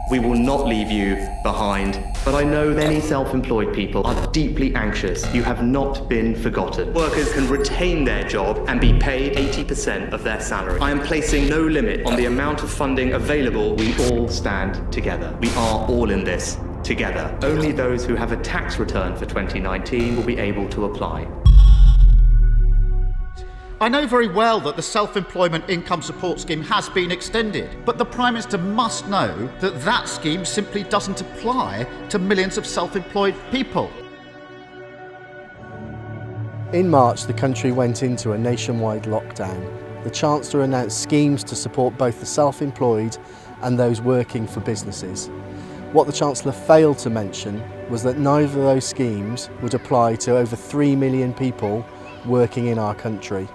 We will not leave you behind. But I know many self-employed people are deeply anxious. You have not been forgotten. Workers can retain their job and be paid 80% of their salary. I am placing no limit on the amount of funding available. We all stand together. We are all in this together. Only those who have a tax return for 2019 will be able to apply. I know very well that the Self-Employment Income Support Scheme has been extended, but the Prime Minister must know that that scheme simply doesn't apply to millions of self-employed people. In March, the country went into a nationwide lockdown. The Chancellor announced schemes to support both the self-employed and those working for businesses. What the Chancellor failed to mention was that neither of those schemes would apply to over 3 million people working in our country.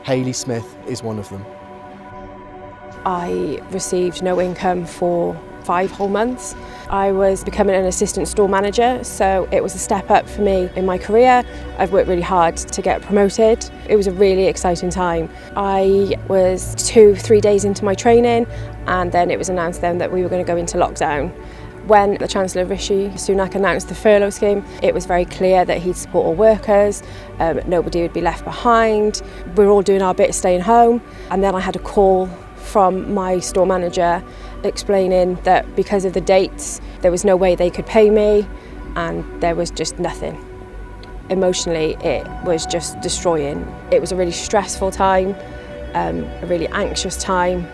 Hayley Smith is one of them. I received no income for 5 whole months. I was becoming an assistant store manager, so it was a step up for me in my career. I've worked really hard to get promoted. It was a really exciting time. I was 2-3 days into my training, and then it was announced then that we were going to go into lockdown. When the Chancellor Rishi Sunak announced the furlough scheme, it was very clear that he'd support all workers, nobody would be left behind. We were all doing our bit staying home, and then I had a call from my store manager explaining that because of the dates there was no way they could pay me, and there was just nothing. Emotionally it was just destroying. It was a really stressful time, a really anxious time.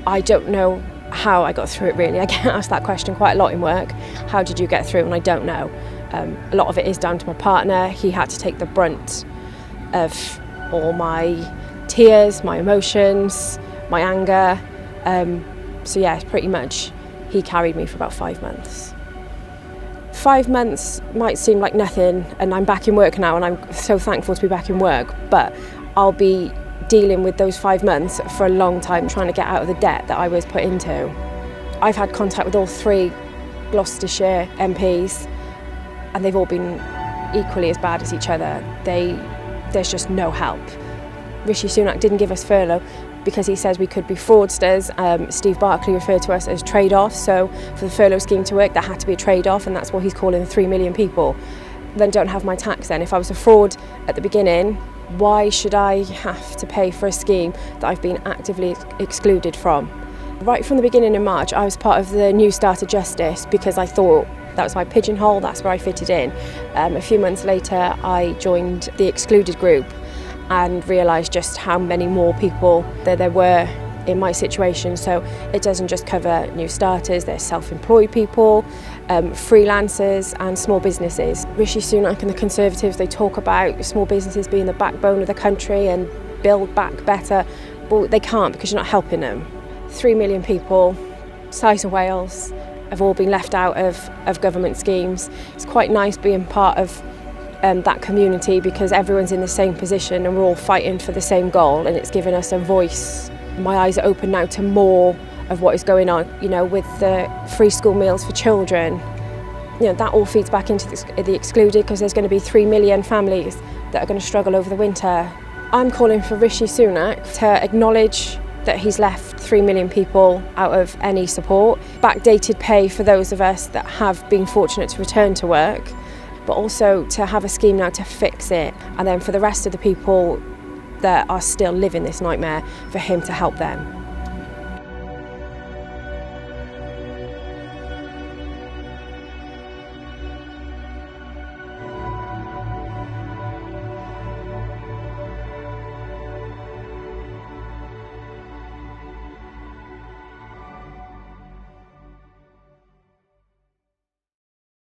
I don't know how I got through it really. I get asked that question quite a lot in work. How did you get through? And I don't know. A lot of it is down to my partner. He had to take the brunt of all my tears, my emotions, my anger. So yeah, pretty much he carried me for about 5 months. 5 months might seem like nothing, and I'm back in work now, and I'm so thankful to be back in work, but I'll be dealing with those 5 months for a long time, trying to get out of the debt that I was put into. I've had contact with all 3 Gloucestershire MPs, and they've all been equally as bad as each other. There's just no help. Rishi Sunak didn't give us furlough because he says we could be fraudsters. Steve Barclay referred to us as trade-offs, so for the furlough scheme to work there had to be a trade-off, and that's what he's calling the 3 million people. Then don't have my tax then. If I was a fraud at the beginning, why should I have to pay for a scheme that I've been actively excluded from? Right from the beginning in March, I was part of the New Starter Justice because I thought that was my pigeonhole, that's where I fitted in. A few months later, I joined the Excluded group and realised just how many more people there were in my situation. So it doesn't just cover new starters, there's self-employed people, freelancers and small businesses. Rishi Sunak and the Conservatives, they talk about small businesses being the backbone of the country and build back better. Well, they can't because you're not helping them. 3 million people, size of Wales, have all been left out of government schemes. It's quite nice being part of that community because everyone's in the same position and we're all fighting for the same goal, and it's given us a voice. My eyes are open now to more of what is going on, you know, with the free school meals for children. You know, that all feeds back into the Excluded because there's going to be 3 million families that are going to struggle over the winter. I'm calling for Rishi Sunak to acknowledge that he's left 3 million people out of any support, backdated pay for those of us that have been fortunate to return to work, but also to have a scheme now to fix it, and then for the rest of the people that are still living this nightmare, for him to help them.